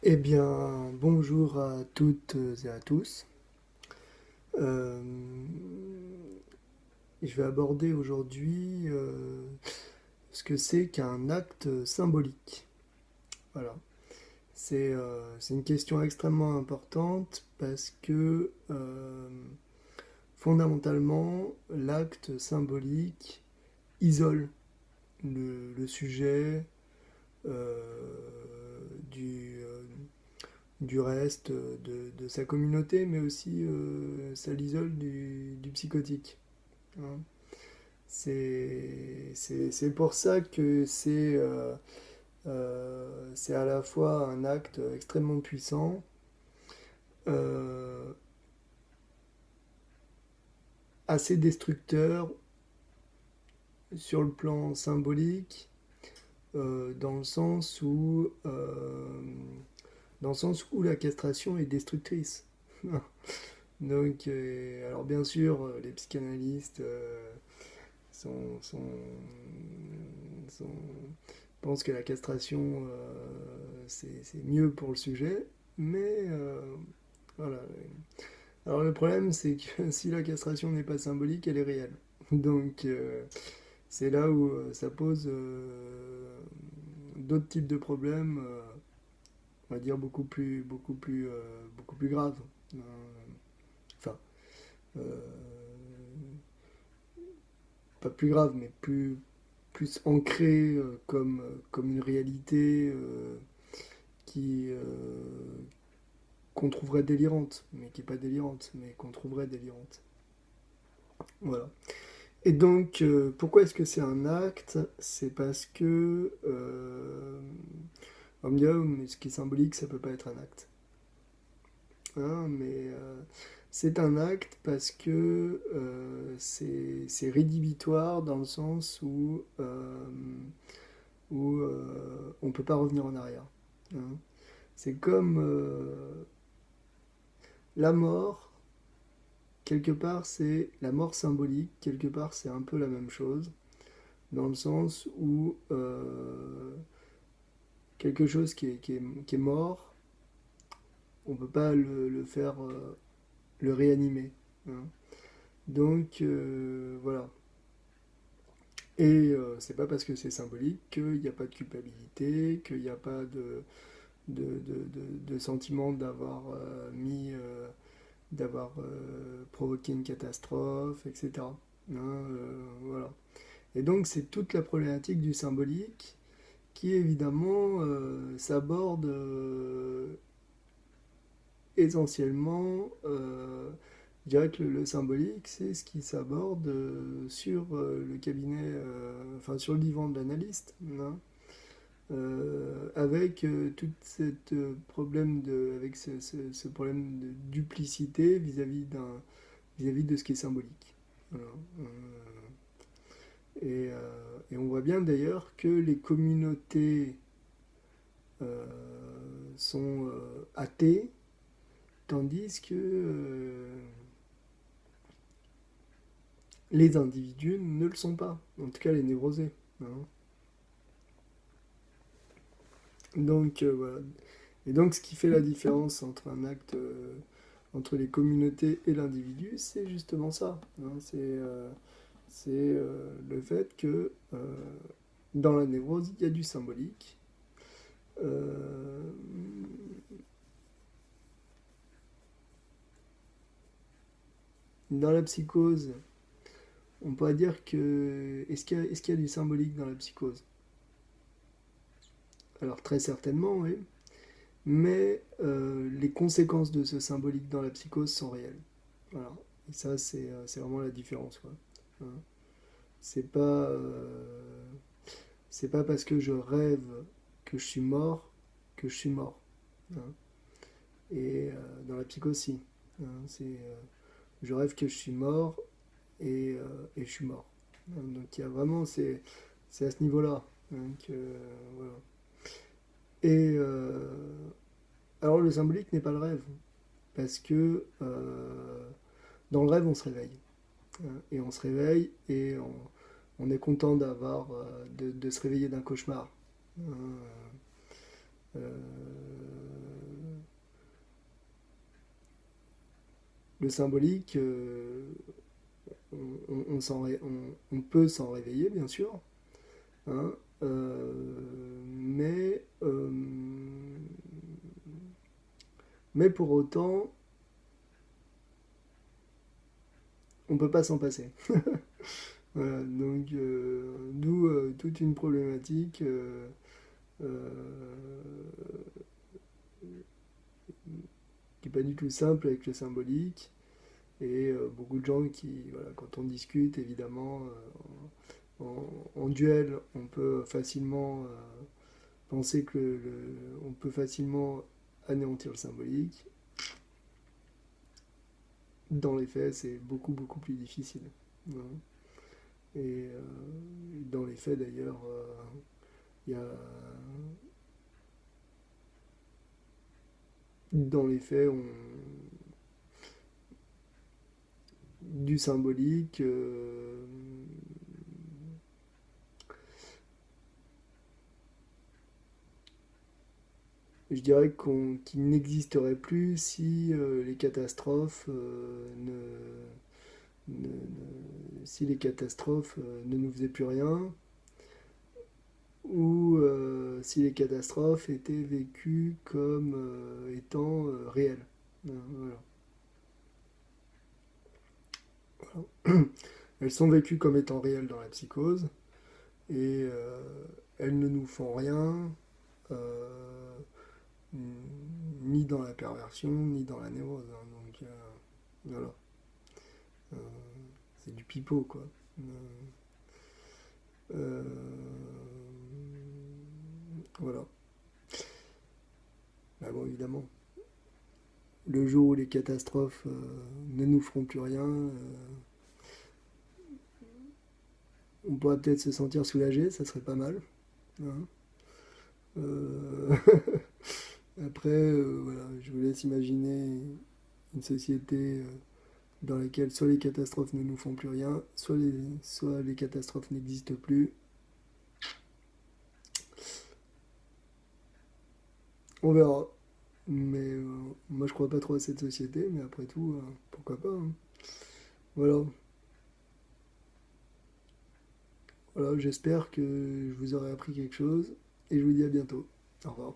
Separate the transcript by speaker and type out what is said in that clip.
Speaker 1: Eh bien, bonjour à toutes et à tous. Euh, je vais aborder aujourd'hui ce que c'est qu'un acte symbolique. Voilà. C'est une question extrêmement importante parce que fondamentalement, l'acte symbolique isole le sujet du, du reste de sa communauté, mais aussi ça l'isole du psychotique. Hein. C'est pour ça que c'est à la fois un acte extrêmement puissant, euh, assez destructeur sur le plan symbolique, dans le sens dans le sens où la castration est destructrice. Donc, alors bien sûr, les psychanalystes sont, sont, sont- pensent que la castration c'est mieux pour le sujet, mais voilà. Alors le problème, c'est que si la castration n'est pas symbolique, elle est réelle. Donc c'est là où ça pose d'autres types de problèmes, on va dire beaucoup plus graves. Euh, enfin, euh, pas plus graves, mais plus ancrées comme une réalité qui qu'on trouverait délirante, mais qui n'est pas délirante, mais qu'on trouverait délirante. Voilà. Et donc, pourquoi est-ce que c'est un acte? C'est parce que on me dit, ah, mais ce qui est symbolique, ça peut pas être un acte. Hein, mais c'est un acte parce que c'est rédhibitoire dans le sens où on peut pas revenir en arrière. Hein. C'est comme la mort, quelque part c'est la mort symbolique, quelque part c'est un peu la même chose, dans le sens où quelque chose qui est mort, on peut pas le faire, le réanimer. Hein. Donc voilà. Et c'est pas parce que c'est symbolique qu'il n'y a pas de culpabilité, qu'il n'y a pas de sentiment d'avoir provoqué une catastrophe, etc. Hein, voilà. Et donc c'est toute la problématique du symbolique qui évidemment s'aborde essentiellement, je dirais que le symbolique, c'est ce qui s'aborde sur le cabinet, enfin sur le divan de l'analyste, hein, avec tout cette problème avec ce problème de duplicité vis-à-vis de ce qui est symbolique. Voilà. Et on voit bien d'ailleurs que les communautés euh, sont athées, tandis que les individus ne le sont pas, en tout cas les névrosés. Hein. Donc voilà. Et donc ce qui fait la différence entre un acte, entre les communautés et l'individu, c'est justement ça. Hein. C'est le fait que dans la névrose, il y a du symbolique. Euh, dans la psychose, on pourrait dire que... est-ce qu'il y a du symbolique dans la psychose? Alors très certainement, oui. Mais les conséquences de ce symbolique dans la psychose sont réelles. Voilà. Et ça, c'est vraiment la différence. Quoi. Hein. C'est pas, euh, c'est pas parce que je rêve que je suis mort que je suis mort. Hein. Et dans la psychose, si. Hein. Je rêve que je suis mort et je suis mort. Hein. Donc il y a vraiment, c'est à ce niveau-là. Hein, que, voilà. Et alors le symbolique n'est pas le rêve. Parce que dans le rêve, on se réveille. Hein. Et on se réveille et on est content de se réveiller d'un cauchemar. Hein. Euh, le symbolique, on peut s'en réveiller, bien sûr, hein, mais, mais pour autant, on peut pas s'en passer. Voilà, donc d'où toute une problématique euh, qui n'est pas du tout simple avec le symbolique. Et beaucoup de gens qui, voilà, quand on discute, évidemment, en duel, on peut facilement penser que on peut facilement anéantir le symbolique. Dans les faits, c'est beaucoup, beaucoup plus difficile. Voilà. Et dans les faits, d'ailleurs, il y a... Dans les faits, du symbolique, je dirais qu'il n'existerait plus si les catastrophes si les catastrophes ne nous faisaient plus rien, ou si les catastrophes étaient vécues comme étant réelles. Voilà. Voilà. Elles sont vécues comme étant réelles dans la psychose, et elles ne nous font rien, euh, ni dans la perversion, ni dans la névrose, hein. Donc voilà. Euh, c'est du pipeau, quoi. Euh, voilà. Bah bon, évidemment, le jour où les catastrophes ne nous feront plus rien, on pourrait peut-être se sentir soulagé, ça serait pas mal, hein. Euh, Après, voilà, je vous laisse imaginer une société dans laquelle soit les catastrophes ne nous font plus rien, soit les catastrophes n'existent plus. On verra. Mais moi je crois pas trop à cette société, mais après tout, pourquoi pas, hein. Voilà. Voilà, j'espère que je vous aurai appris quelque chose et je vous dis à bientôt. Au revoir.